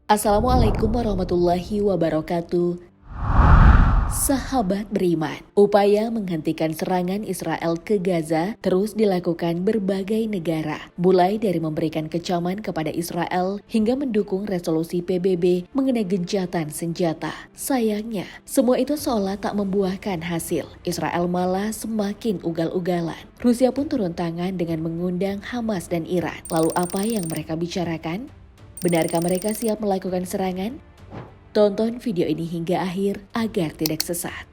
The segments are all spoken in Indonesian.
Assalamualaikum warahmatullahi wabarakatuh. Sahabat beriman, upaya menghentikan serangan Israel ke Gaza terus dilakukan berbagai negara, mulai dari memberikan kecaman kepada Israel hingga mendukung resolusi PBB mengenai gencatan senjata. Sayangnya, semua itu seolah tak membuahkan hasil. Israel malah semakin ugal-ugalan. Rusia pun turun tangan dengan mengundang Hamas dan Iran. Lalu apa yang mereka bicarakan? Benarkah mereka siap melakukan serangan? Tonton video ini hingga akhir agar tidak sesat.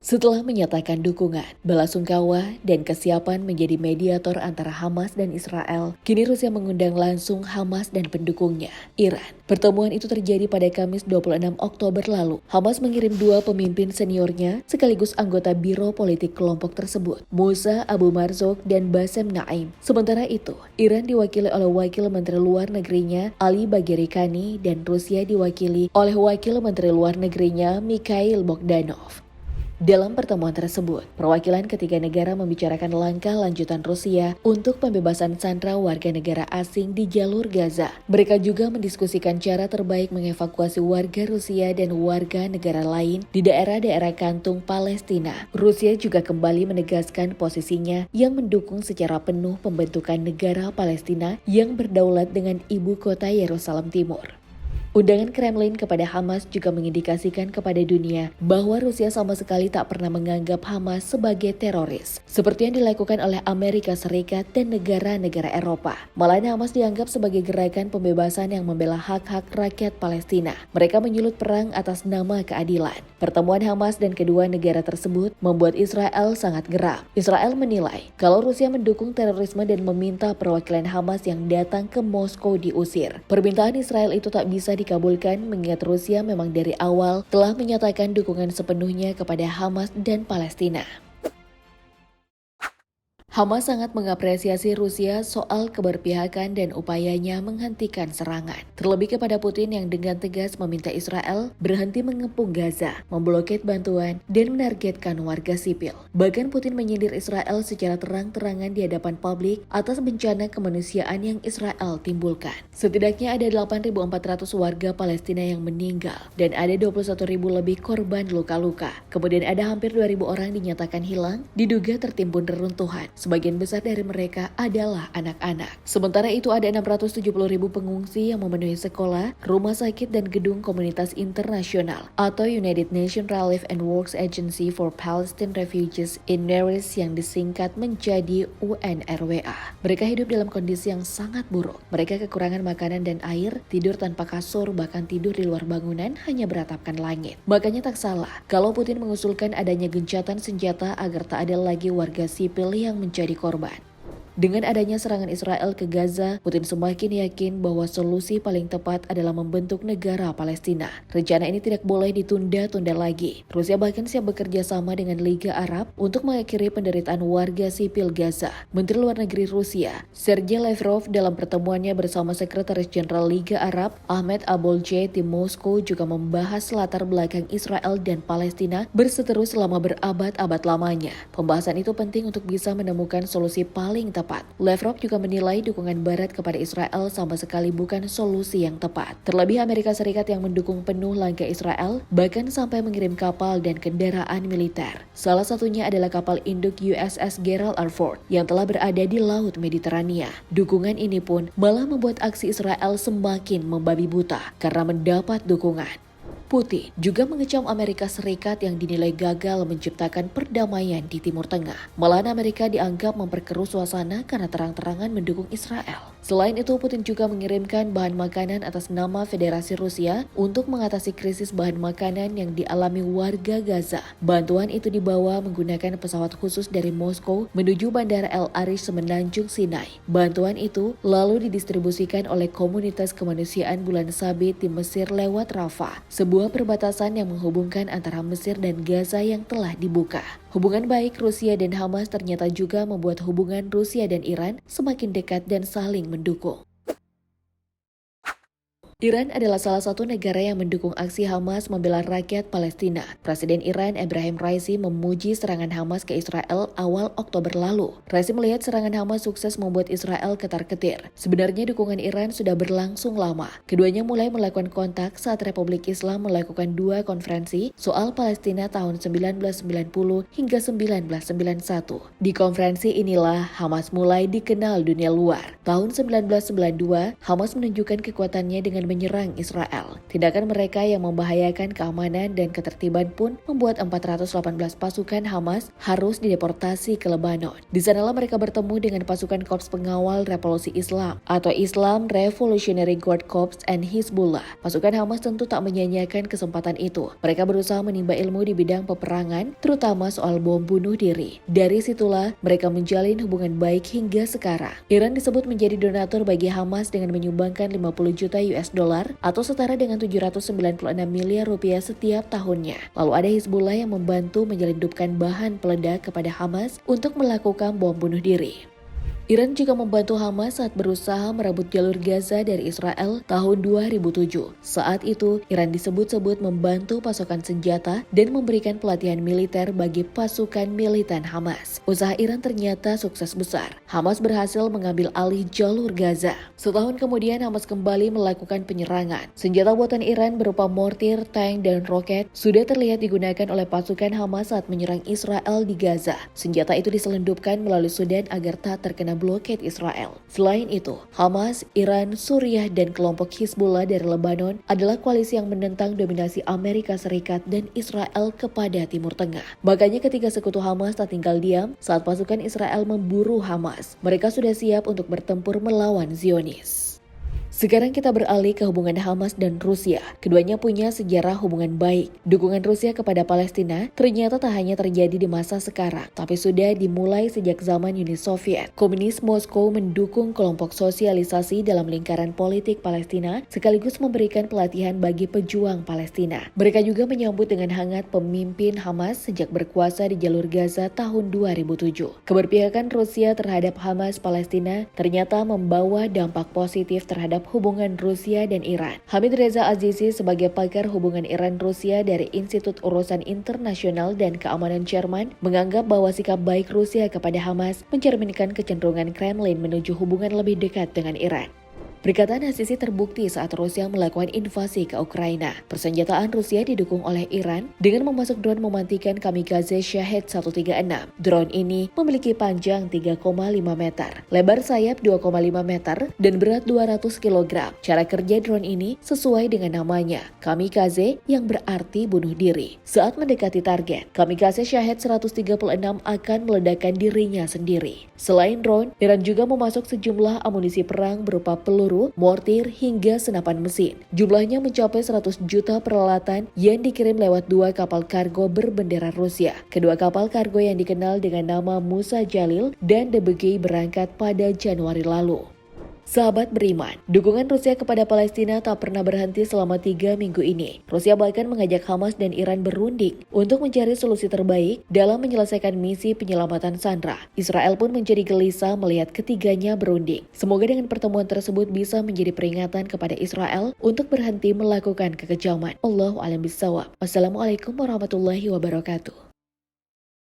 Setelah menyatakan dukungan, belasungkawa, dan kesiapan menjadi mediator antara Hamas dan Israel, kini Rusia mengundang langsung Hamas dan pendukungnya, Iran. Pertemuan itu terjadi pada Kamis 26 Oktober lalu. Hamas mengirim dua pemimpin seniornya sekaligus anggota biro politik kelompok tersebut, Musa Abu Marzouq dan Bassem Naim. Sementara itu, Iran diwakili oleh Wakil Menteri Luar Negerinya Ali Bagheri Kani dan Rusia diwakili oleh Wakil Menteri Luar Negerinya Mikhail Bogdanov. Dalam pertemuan tersebut, perwakilan ketiga negara membicarakan langkah lanjutan Rusia untuk pembebasan sandera warga negara asing di jalur Gaza. Mereka juga mendiskusikan cara terbaik mengevakuasi warga Rusia dan warga negara lain di daerah-daerah kantung Palestina. Rusia juga kembali menegaskan posisinya yang mendukung secara penuh pembentukan negara Palestina yang berdaulat dengan ibu kota Yerusalem Timur. Undangan Kremlin kepada Hamas juga mengindikasikan kepada dunia bahwa Rusia sama sekali tak pernah menganggap Hamas sebagai teroris, seperti yang dilakukan oleh Amerika Serikat dan negara-negara Eropa. Malahan Hamas dianggap sebagai gerakan pembebasan yang membela hak-hak rakyat Palestina. Mereka menyulut perang atas nama keadilan. Pertemuan Hamas dan kedua negara tersebut membuat Israel sangat geram. Israel menilai kalau Rusia mendukung terorisme dan meminta perwakilan Hamas yang datang ke Moskow diusir. Permintaan Israel itu tak bisa dikabulkan mengingat Rusia memang dari awal telah menyatakan dukungan sepenuhnya kepada Hamas dan Palestina. Hamas sangat mengapresiasi Rusia soal keberpihakan dan upayanya menghentikan serangan. Terlebih kepada Putin yang dengan tegas meminta Israel berhenti mengepung Gaza, memblokade bantuan, dan menargetkan warga sipil. Bahkan Putin menyindir Israel secara terang-terangan di hadapan publik atas bencana kemanusiaan yang Israel timbulkan. Setidaknya ada 8.400 warga Palestina yang meninggal dan ada 21.000 lebih korban luka-luka. Kemudian ada hampir 2.000 orang dinyatakan hilang, diduga tertimbun reruntuhan. Sebagian besar dari mereka adalah anak-anak. Sementara itu ada 670.000 pengungsi yang memenuhi sekolah, rumah sakit, dan gedung komunitas internasional atau United Nations Relief and Works Agency for Palestine Refugees in Neris yang disingkat menjadi UNRWA. Mereka hidup dalam kondisi yang sangat buruk. Mereka kekurangan makanan dan air, tidur tanpa kasur, bahkan tidur di luar bangunan hanya beratapkan langit. Makanya tak salah kalau Putin mengusulkan adanya gencatan senjata agar tak ada lagi warga sipil yang menjadi korban. Dengan adanya serangan Israel ke Gaza, Putin semakin yakin bahwa solusi paling tepat adalah membentuk negara Palestina. Rencana ini tidak boleh ditunda-tunda lagi. Rusia bahkan siap bekerja sama dengan Liga Arab untuk mengakhiri penderitaan warga sipil Gaza. Menteri Luar Negeri Rusia, Sergei Lavrov, dalam pertemuannya bersama Sekretaris Jenderal Liga Arab, Ahmed Abulcay di Moskow juga membahas latar belakang Israel dan Palestina berseteru selama berabad-abad lamanya. Pembahasan itu penting untuk bisa menemukan solusi paling tepat. Lavrov juga menilai dukungan Barat kepada Israel sama sekali bukan solusi yang tepat. Terlebih Amerika Serikat yang mendukung penuh langkah Israel, bahkan sampai mengirim kapal dan kendaraan militer. Salah satunya adalah kapal induk USS Gerald R. Ford yang telah berada di Laut Mediterania. Dukungan ini pun malah membuat aksi Israel semakin membabi buta karena mendapat dukungan. Putin juga mengecam Amerika Serikat yang dinilai gagal menciptakan perdamaian di Timur Tengah. Malahan Amerika dianggap memperkeruh suasana karena terang-terangan mendukung Israel. Selain itu, Putin juga mengirimkan bahan makanan atas nama Federasi Rusia untuk mengatasi krisis bahan makanan yang dialami warga Gaza. Bantuan itu dibawa menggunakan pesawat khusus dari Moskow menuju Bandara El Arish Semenanjung Sinai. Bantuan itu lalu didistribusikan oleh komunitas kemanusiaan Bulan Sabit di Mesir lewat Rafah, sebuah perbatasan yang menghubungkan antara Mesir dan Gaza yang telah dibuka. Hubungan baik Rusia dan Hamas ternyata juga membuat hubungan Rusia dan Iran semakin dekat dan saling mendukung. Iran adalah salah satu negara yang mendukung aksi Hamas membela rakyat Palestina. Presiden Iran Ebrahim Raisi memuji serangan Hamas ke Israel awal Oktober lalu. Raisi melihat serangan Hamas sukses membuat Israel ketar-ketir. Sebenarnya dukungan Iran sudah berlangsung lama. Keduanya mulai melakukan kontak saat Republik Islam melakukan 2 konferensi soal Palestina tahun 1990 hingga 1991. Di konferensi inilah Hamas mulai dikenal dunia luar. Tahun 1992, Hamas menunjukkan kekuatannya dengan menyerang Israel. Tindakan mereka yang membahayakan keamanan dan ketertiban pun membuat 418 pasukan Hamas harus dideportasi ke Lebanon. Di sanalah mereka bertemu dengan pasukan Korps Pengawal Revolusi Islam atau Islam Revolutionary Guard Corps and Hizbullah. Pasukan Hamas tentu tak menyanyiakan kesempatan itu. Mereka berusaha menimba ilmu di bidang peperangan, terutama soal bom bunuh diri. Dari situlah mereka menjalin hubungan baik hingga sekarang. Iran disebut menjadi donatur bagi Hamas dengan menyumbangkan 50 juta US dollar atau setara dengan 796 miliar rupiah setiap tahunnya. Lalu ada Hizbullah yang membantu menyelundupkan bahan peledak kepada Hamas untuk melakukan bom bunuh diri. Iran juga membantu Hamas saat berusaha merebut jalur Gaza dari Israel tahun 2007. Saat itu, Iran disebut-sebut membantu pasokan senjata dan memberikan pelatihan militer bagi pasukan militan Hamas. Usaha Iran ternyata sukses besar. Hamas berhasil mengambil alih jalur Gaza. Setahun kemudian, Hamas kembali melakukan penyerangan. Senjata buatan Iran berupa mortir, tank, dan roket sudah terlihat digunakan oleh pasukan Hamas saat menyerang Israel di Gaza. Senjata itu diselundupkan melalui Sudan agar tak terkena blokade Israel. Selain itu, Hamas, Iran, Suriah, dan kelompok Hizbullah dari Lebanon adalah koalisi yang menentang dominasi Amerika Serikat dan Israel kepada Timur Tengah. Makanya ketika sekutu Hamas tak tinggal diam saat pasukan Israel memburu Hamas, mereka sudah siap untuk bertempur melawan Zionis. Sekarang kita beralih ke hubungan Hamas dan Rusia. Keduanya punya sejarah hubungan baik. Dukungan Rusia kepada Palestina ternyata tak hanya terjadi di masa sekarang, tapi sudah dimulai sejak zaman Uni Soviet. Komunis Moskow mendukung kelompok sosialisasi dalam lingkaran politik Palestina, sekaligus memberikan pelatihan bagi pejuang Palestina. Mereka juga menyambut dengan hangat pemimpin Hamas sejak berkuasa di jalur Gaza tahun 2007. Keberpihakan Rusia terhadap Hamas Palestina ternyata membawa dampak positif terhadap hubungan Rusia dan Iran. Hamid Reza Azizi sebagai pakar hubungan Iran-Rusia dari Institut Urusan Internasional dan Keamanan Jerman menganggap bahwa sikap baik Rusia kepada Hamas mencerminkan kecenderungan Kremlin menuju hubungan lebih dekat dengan Iran. Perkataan Azizi terbukti saat Rusia melakukan invasi ke Ukraina. Persenjataan Rusia didukung oleh Iran dengan memasuk drone mematikan kamikaze Shahed 136. Drone ini memiliki panjang 3,5 meter, lebar sayap 2,5 meter, dan berat 200 kg. Cara kerja drone ini sesuai dengan namanya, kamikaze, yang berarti bunuh diri. Saat mendekati target, kamikaze Shahed 136 akan meledakkan dirinya sendiri. Selain drone, Iran juga memasuk sejumlah amunisi perang berupa peluru, mortir, hingga senapan mesin. Jumlahnya mencapai 100 juta peralatan yang dikirim lewat 2 kapal kargo berbendera Rusia. Kedua kapal kargo yang dikenal dengan nama Musa Jalil dan Debegei berangkat pada Januari lalu. Sahabat beriman, dukungan Rusia kepada Palestina tak pernah berhenti selama 3 minggu ini. Rusia bahkan mengajak Hamas dan Iran berunding untuk mencari solusi terbaik dalam menyelesaikan misi penyelamatan sandera. Israel pun menjadi gelisah melihat ketiganya berunding. Semoga dengan pertemuan tersebut bisa menjadi peringatan kepada Israel untuk berhenti melakukan kekejaman. Allahu a'lam bishawab. Wassalamualaikum warahmatullahi wabarakatuh.